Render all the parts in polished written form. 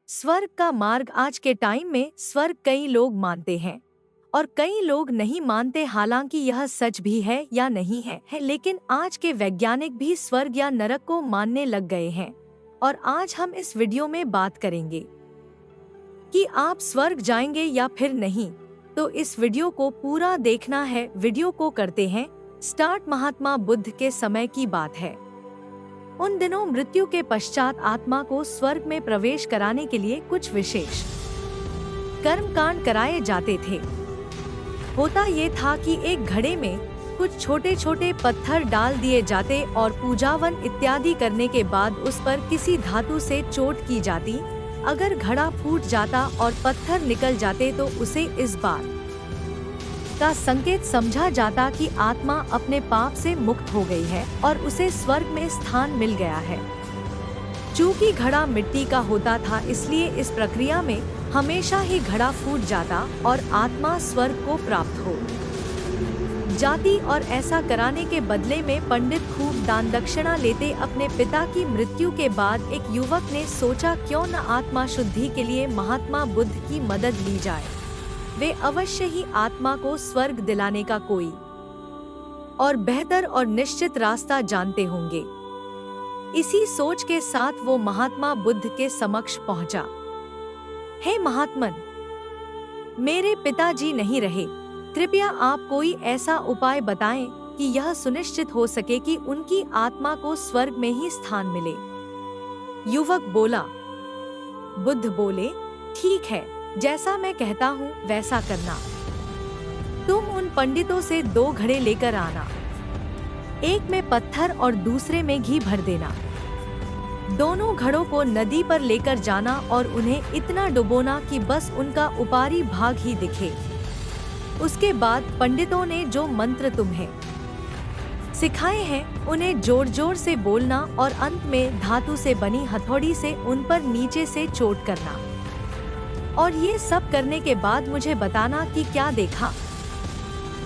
स्वर्ग का मार्ग आज के टाइम में स्वर्ग कई लोग मानते हैं और कई लोग नहीं मानते। हालांकि यह सच भी है या नहीं है, लेकिन आज के वैज्ञानिक भी स्वर्ग या नरक को मानने लग गए हैं। और आज हम इस वीडियो में बात करेंगे कि आप स्वर्ग जाएंगे या फिर नहीं। तो इस वीडियो को पूरा देखना है। वीडियो को करते हैं स्टार्ट। महात्मा बुद्ध के समय की बात है। उन दिनों मृत्यु के पश्चात आत्मा को स्वर्ग में प्रवेश कराने के लिए कुछ विशेष कर्मकांड कराए जाते थे। होता ये था कि एक घड़े में कुछ छोटे छोटे पत्थर डाल दिए जाते और पूजावन इत्यादि करने के बाद उस पर किसी धातु से चोट की जाती। अगर घड़ा फूट जाता और पत्थर निकल जाते तो उसे इस बात का संकेत समझा जाता कि आत्मा अपने पाप से मुक्त हो गई है और उसे स्वर्ग में स्थान मिल गया है। चूंकि घड़ा मिट्टी का होता था, इसलिए इस प्रक्रिया में हमेशा ही घड़ा फूट जाता और आत्मा स्वर्ग को प्राप्त हो जाती। और ऐसा कराने के बदले में पंडित खूब दान दक्षिणा लेते। अपने पिता की मृत्यु के बाद एक युवक ने सोचा, क्यों न आत्मा शुद्धि के लिए महात्मा बुद्ध की मदद ली जाए। वे अवश्य ही आत्मा को स्वर्ग दिलाने का कोई और बेहतर और निश्चित रास्ता जानते होंगे। इसी सोच के साथ वो महात्मा बुद्ध के समक्ष पहुंचा। हे महात्मन, मेरे पिताजी नहीं रहे, कृपया आप कोई ऐसा उपाय बताएं कि यह सुनिश्चित हो सके कि उनकी आत्मा को स्वर्ग में ही स्थान मिले। युवक बोला। बुद्ध बोले, ठीक है, जैसा मैं कहता हूँ वैसा करना। तुम उन पंडितों से 2 घड़े लेकर आना। एक में पत्थर और दूसरे में घी भर देना। दोनों घड़ों को नदी पर लेकर जाना और उन्हें इतना डुबोना कि बस उनका ऊपरी भाग ही दिखे। उसके बाद पंडितों ने जो मंत्र तुम्हें सिखाए हैं उन्हें जोर जोर से बोलना और अंत में धातु से बनी हथौड़ी से उन पर नीचे से चोट करना। और ये सब करने के बाद मुझे बताना कि क्या देखा।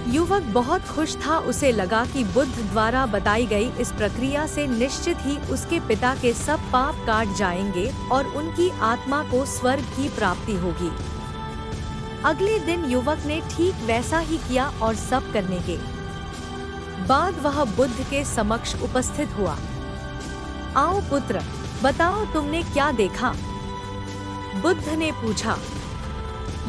युवक बहुत खुश था। उसे लगा कि बुद्ध द्वारा बताई गई इस प्रक्रिया से निश्चित ही उसके पिता के सब पाप काट जाएंगे और उनकी आत्मा को स्वर्ग की प्राप्ति होगी। अगले दिन युवक ने ठीक वैसा ही किया और सब करने के बाद वह बुद्ध के समक्ष उपस्थित हुआ। आओ पुत्र, बताओ तुमने क्या देखा? बुद्ध ने पूछा।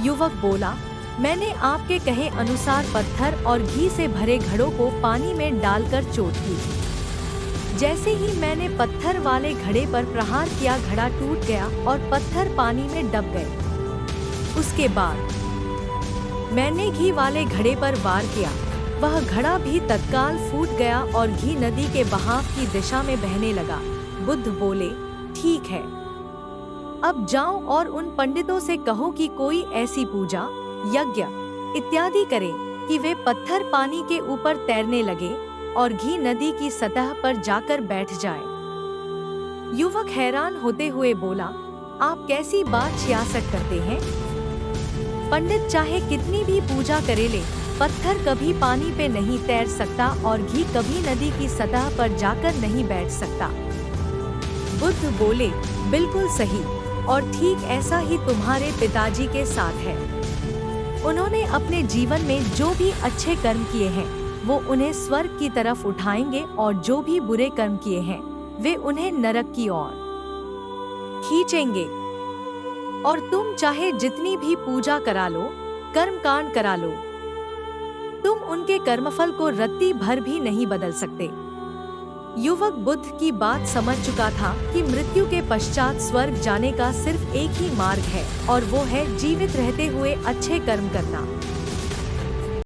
युवक बोला, मैंने आपके कहे अनुसार पत्थर और घी से भरे घड़ों को पानी में डालकर चोट की। जैसे ही मैंने पत्थर वाले घड़े पर प्रहार किया, घड़ा टूट गया और पत्थर पानी में डूब गए। उसके बाद मैंने घी वाले घड़े पर वार किया, वह घड़ा भी तत्काल फूट गया और घी नदी के बहाव की दिशा में बहने लगा। बुद्ध बोले, ठीक है, अब जाओ और उन पंडितों से कहो कि कोई ऐसी पूजा, यज्ञ इत्यादि करें कि वे पत्थर पानी के ऊपर तैरने लगे और घी नदी की सतह पर जाकर बैठ जाए। युवक हैरान होते हुए बोला, आप कैसी बात सियासत करते हैं? पंडित चाहे कितनी भी पूजा करे ले, पत्थर कभी पानी पे नहीं तैर सकता और घी कभी नदी की सतह पर जाकर नहीं बैठ सकता। बुद्ध बोले, बिल्कुल सही, और ठीक ऐसा ही तुम्हारे पिताजी के साथ है। उन्होंने अपने जीवन में जो भी अच्छे कर्म किए हैं वो उन्हें स्वर्ग की तरफ उठाएंगे और जो भी बुरे कर्म किए हैं वे उन्हें नरक की ओर खींचेंगे। और तुम चाहे जितनी भी पूजा करा लो, कर्मकांड करा लो, तुम उनके कर्मफल को रत्ती भर भी नहीं बदल सकते। युवक बुद्ध की बात समझ चुका था कि मृत्यु के पश्चात स्वर्ग जाने का सिर्फ एक ही मार्ग है और वो है जीवित रहते हुए अच्छे कर्म करना।